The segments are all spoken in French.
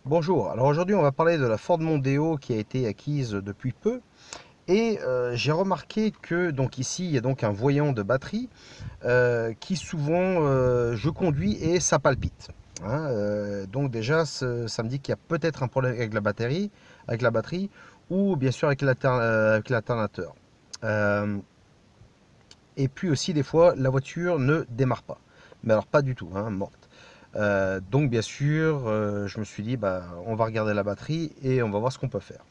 Bonjour, alors aujourd'hui on va parler de la Ford Mondeo qui a été acquise depuis peu et j'ai remarqué que donc ici il y a donc un voyant de batterie qui souvent je conduis et ça palpite, hein. Donc déjà ça me dit qu'il y a peut-être un problème avec la batterie ou bien sûr avec avec l'alternateur. Euh, et puis aussi des fois la voiture ne démarre pas, mais alors pas du tout, hein, morte. Donc bien sûr, je me suis dit, bah, on va regarder la batterie et on va voir ce qu'on peut faire.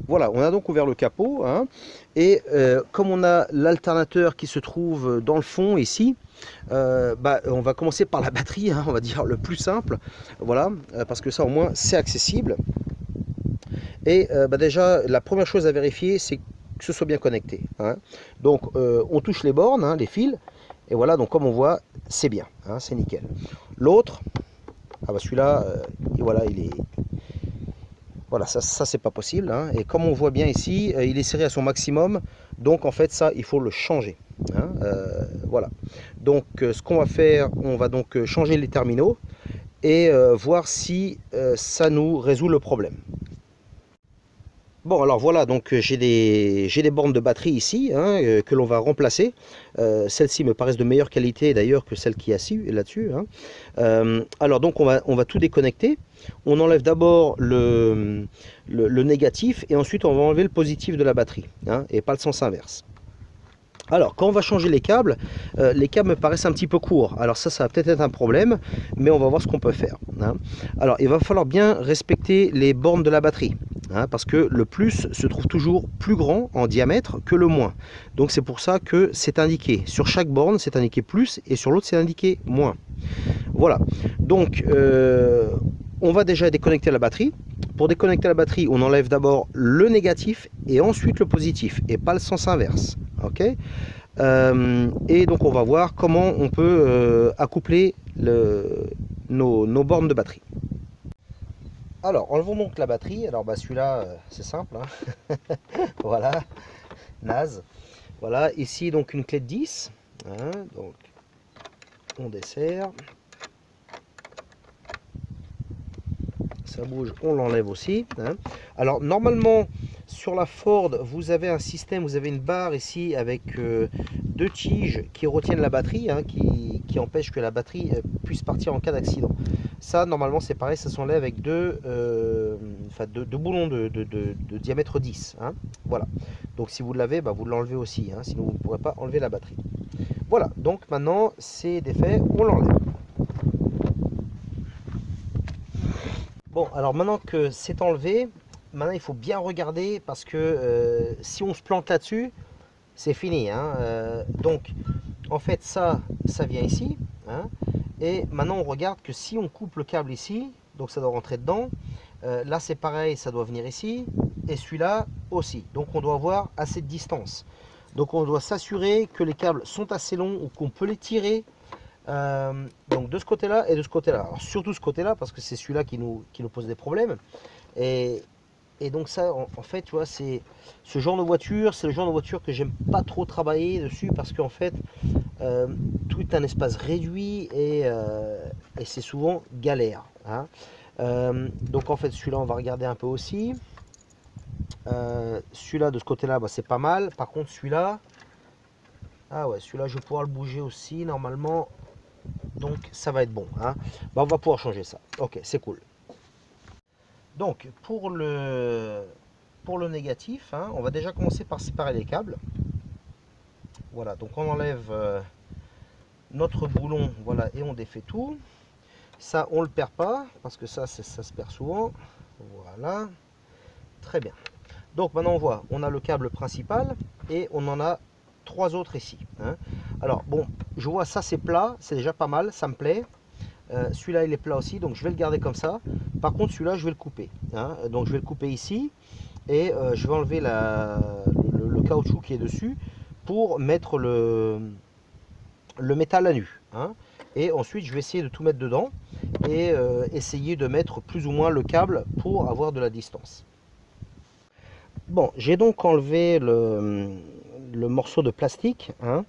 Voilà, on a donc ouvert le capot, hein, et comme on a l'alternateur qui se trouve dans le fond ici, bah, on va commencer par la batterie, hein, on va dire le plus simple, voilà, parce que ça au moins c'est accessible. Et bah, déjà, la première chose à vérifier, c'est que ce soit bien connecté, hein. Donc on touche les bornes, hein, les fils, et voilà, donc comme on voit, c'est bien, hein, c'est nickel. L'autre, ah bah celui-là, et voilà, il est, voilà, ça c'est pas possible, hein. Et comme on voit bien ici, il est serré à son maximum, donc en fait ça, il faut le changer, hein. Voilà. Donc ce qu'on va faire, on va donc changer les terminaux et voir si ça nous résout le problème. Bon, alors voilà, donc j'ai des bornes de batterie ici, hein, que l'on va remplacer. Celles-ci me paraissent de meilleure qualité d'ailleurs que celles qui y là-dessus, hein. Alors donc on va tout déconnecter. On enlève d'abord le négatif et ensuite on va enlever le positif de la batterie, hein, et pas le sens inverse. Alors, quand on va changer les câbles me paraissent un petit peu courts. Alors ça va peut-être être un problème, mais on va voir ce qu'on peut faire, hein. Alors, il va falloir bien respecter les bornes de la batterie, hein, parce que le plus se trouve toujours plus grand en diamètre que le moins. Donc c'est pour ça que c'est indiqué. Sur chaque borne, c'est indiqué plus, et sur l'autre, c'est indiqué moins. Voilà. Donc, on va déjà déconnecter la batterie. Pour déconnecter la batterie, on enlève d'abord le négatif et ensuite le positif, et pas le sens inverse. Ok. Et donc on va voir comment on peut accoupler nos bornes de batterie. Alors enlevons donc la batterie. Alors bah, celui-là c'est simple, hein. Voilà, naze. Voilà, ici donc une clé de 10, hein. Donc on dessert. Ça bouge, on l'enlève aussi, hein. Alors normalement sur la Ford vous avez un système, vous avez une barre ici avec deux tiges qui retiennent la batterie, hein, qui empêchent que la batterie puisse partir en cas d'accident. Ça normalement c'est pareil, ça s'enlève avec deux boulons de diamètre 10, hein. Voilà, donc si vous l'avez, bah, vous l'enlevez aussi, hein, sinon vous ne pourrez pas enlever la batterie. Voilà, donc maintenant c'est défait, on l'enlève. Bon, alors maintenant que c'est enlevé, maintenant il faut bien regarder parce que si on se plante là-dessus, c'est fini, hein. Donc, en fait, ça vient ici, hein. Et maintenant, on regarde que si on coupe le câble ici, donc ça doit rentrer dedans. Là, c'est pareil, ça doit venir ici. Et celui-là aussi. Donc, on doit avoir assez de distance. Donc, on doit s'assurer que les câbles sont assez longs ou qu'on peut les tirer. Donc, de ce côté-là et de ce côté-là. Alors, surtout ce côté-là, parce que c'est celui-là qui nous pose des problèmes. Et, et donc ça, en fait, tu vois, c'est ce genre de voiture, c'est le genre de voiture que j'aime pas trop travailler dessus parce qu'en fait, tout est un espace réduit et c'est souvent galère, hein. Donc en fait, celui-là, on va regarder un peu aussi. Celui-là, de ce côté-là, bah, c'est pas mal. Par contre, celui-là, ah ouais, celui-là, je vais pouvoir le bouger aussi normalement. Donc ça va être bon, hein. Bah, on va pouvoir changer ça. Ok, c'est cool. Donc pour le négatif, hein, on va déjà commencer par séparer les câbles. Voilà, donc on enlève notre boulon, voilà, et on défait tout. Ça, on le perd pas, parce que ça se perd souvent. Voilà, très bien. Donc maintenant on voit, on a le câble principal et on en a trois autres ici, hein. Alors bon, je vois ça c'est plat, c'est déjà pas mal, ça me plaît. Celui-là il est plat aussi, donc je vais le garder comme ça. Par contre celui-là je vais le couper, hein. Donc je vais le couper ici et je vais enlever le caoutchouc qui est dessus pour mettre le métal à nu, hein. Et ensuite je vais essayer de tout mettre dedans et essayer de mettre plus ou moins le câble pour avoir de la distance. Bon, j'ai donc enlevé le morceau de plastique, hein,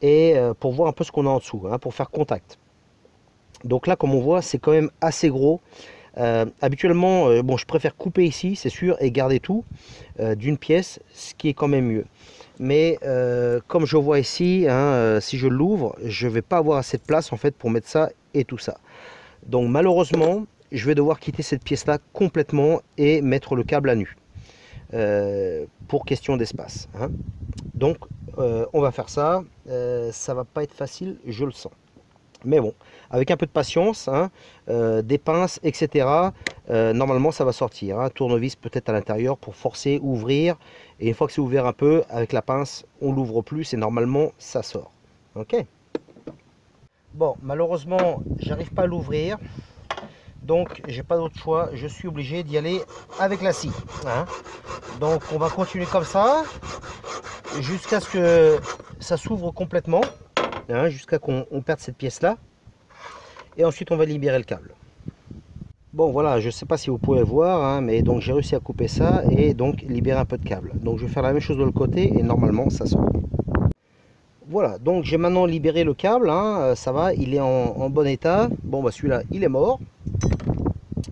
et pour voir un peu ce qu'on a en dessous, hein, pour faire contact. Donc là, comme on voit, c'est quand même assez gros. Habituellement, bon, je préfère couper ici, c'est sûr, et garder tout d'une pièce, ce qui est quand même mieux. Mais comme je vois ici, hein, si je l'ouvre, je vais pas avoir assez de place en fait pour mettre ça et tout ça. Donc malheureusement, je vais devoir quitter cette pièce là complètement et mettre le câble à nu pour question d'espace, hein. Donc on va faire ça. Ça va pas être facile, je le sens. Mais bon, avec un peu de patience, hein, des pinces, etc. Normalement, ça va sortir, hein. Tournevis peut-être à l'intérieur pour forcer, ouvrir. Et une fois que c'est ouvert un peu, avec la pince, on l'ouvre plus et normalement, ça sort. Ok. Bon, malheureusement, j'arrive pas à l'ouvrir. Donc, j'ai pas d'autre choix. Je suis obligé d'y aller avec la scie, hein. Donc, on va continuer comme ça jusqu'à ce que ça s'ouvre complètement, hein, jusqu'à qu'on perde cette pièce-là. Et ensuite, on va libérer le câble. Bon, voilà, je ne sais pas si vous pouvez voir, hein, mais donc j'ai réussi à couper ça et donc libérer un peu de câble. Donc, je vais faire la même chose de l'autre côté et normalement, ça sort. Voilà, donc j'ai maintenant libéré le câble, hein, ça va, il est en bon état. Bon, bah celui-là, il est mort.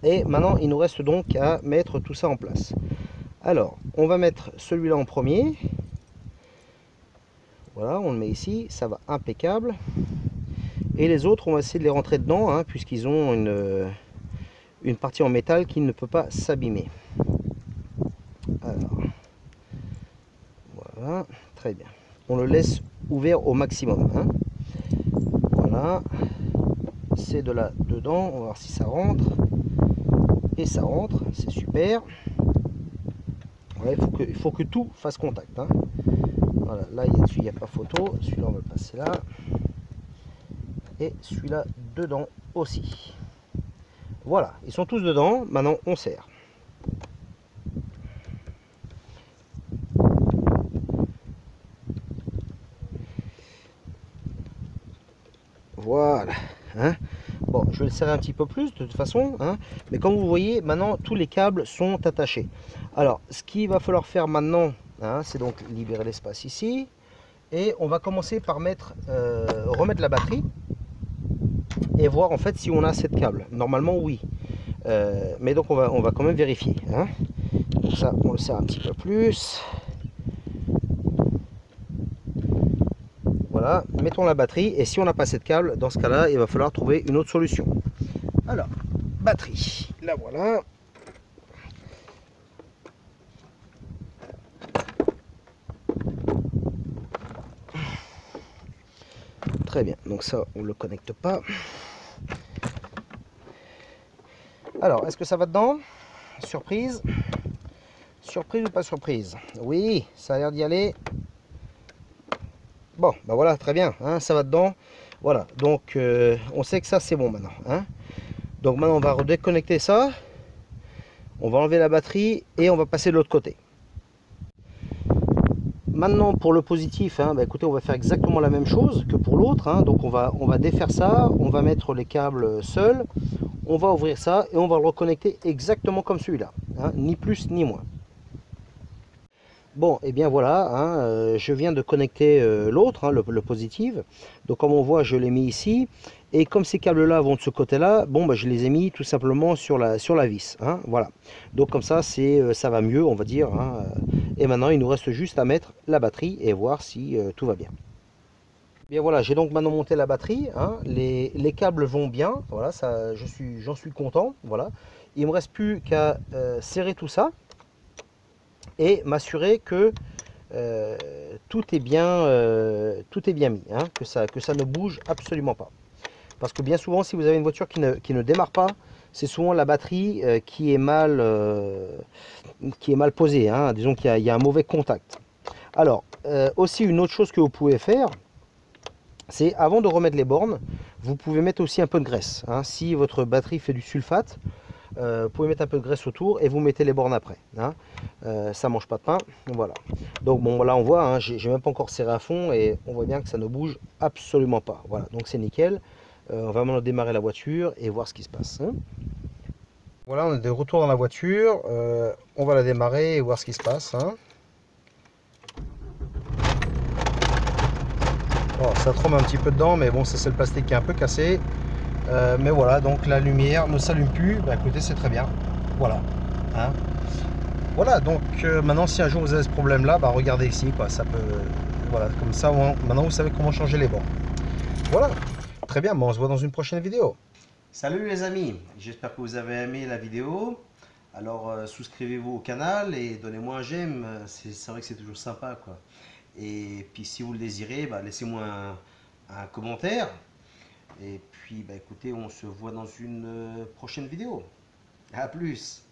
Et maintenant, il nous reste donc à mettre tout ça en place. Alors, on va mettre celui-là en premier. Voilà, on le met ici, ça va impeccable. Et les autres, on va essayer de les rentrer dedans, hein, puisqu'ils ont une partie en métal qui ne peut pas s'abîmer. Alors, voilà, très bien. On le laisse ouvert au maximum, hein. Voilà, c'est de là dedans, on va voir si ça rentre. Et ça rentre, c'est super. Voilà, il faut que tout fasse contact, hein. Voilà, là dessus il n'y a pas photo, celui-là on va le passer là. Et celui-là dedans aussi. Voilà, ils sont tous dedans, maintenant on serre. Voilà, hein. Bon, je vais le serrer un petit peu plus de toute façon, hein. Mais comme vous voyez, maintenant tous les câbles sont attachés. Alors, ce qu'il va falloir faire maintenant, hein, c'est donc libérer l'espace ici. Et on va commencer par remettre la batterie et voir en fait si on a assez de câbles. Normalement, oui. Mais donc on va quand même vérifier, hein. Donc ça, on le serre un petit peu plus. Voilà, mettons la batterie et si on n'a pas assez de câbles, dans ce cas-là, il va falloir trouver une autre solution. Alors, batterie, la voilà. Très bien, donc ça, on ne le connecte pas. Alors, est-ce que ça va dedans? Surprise. Surprise ou pas surprise? Oui, ça a l'air d'y aller. Bon, bah voilà, très bien, hein, ça va dedans. Voilà, donc on sait que ça c'est bon maintenant, hein. Donc maintenant on va redéconnecter ça. On va enlever la batterie et on va passer de l'autre côté. Maintenant pour le positif, hein, bah, écoutez, on va faire exactement la même chose que pour l'autre, hein. Donc on va défaire ça, on va mettre les câbles seuls, on va ouvrir ça et on va le reconnecter exactement comme celui-là, hein, ni plus ni moins. Bon, et bien voilà, hein, je viens de connecter l'autre, hein, le positif. Donc comme on voit, je l'ai mis ici. Et comme ces câbles-là vont de ce côté-là, bon, bah, je les ai mis tout simplement sur la vis, hein, voilà. Donc comme ça, ça va mieux, on va dire, hein. Et maintenant, il nous reste juste à mettre la batterie et voir si tout va bien. Bien voilà, j'ai donc maintenant monté la batterie, hein. Les câbles vont bien, voilà, ça, j'en suis content, voilà. Il ne me reste plus qu'à serrer tout ça et m'assurer que tout est bien mis, hein, que ça ne bouge absolument pas. Parce que bien souvent, si vous avez une voiture qui ne démarre pas, c'est souvent la batterie qui est mal posée, hein. Disons qu'il y a un mauvais contact. Alors, aussi une autre chose que vous pouvez faire, c'est avant de remettre les bornes, vous pouvez mettre aussi un peu de graisse, hein. Si votre batterie fait du sulfate, vous pouvez mettre un peu de graisse autour et vous mettez les bornes après, hein. Ça mange pas de pain, voilà. Donc bon, là on voit, hein, j'ai même pas encore serré à fond et on voit bien que ça ne bouge absolument pas. Voilà, donc c'est nickel. On va maintenant démarrer la voiture et voir ce qui se passe, hein. Voilà, on est de retour dans la voiture. On va la démarrer et voir ce qui se passe, hein. Oh, ça tremble un petit peu dedans, mais bon, c'est le plastique qui est un peu cassé. Mais voilà, donc la lumière ne s'allume plus. Bah écoutez, c'est très bien. Voilà. Hein. Voilà, donc maintenant si un jour vous avez ce problème là, bah regardez ici quoi, ça peut, voilà, comme ça maintenant vous savez comment changer les bords. Voilà, très bien, bon, on se voit dans une prochaine vidéo. Salut les amis, j'espère que vous avez aimé la vidéo. Alors souscrivez-vous au canal et donnez-moi un j'aime, c'est vrai que c'est toujours sympa quoi. Et puis si vous le désirez, bah, laissez-moi un commentaire. Et puis bah écoutez, on se voit dans une prochaine vidéo. À plus.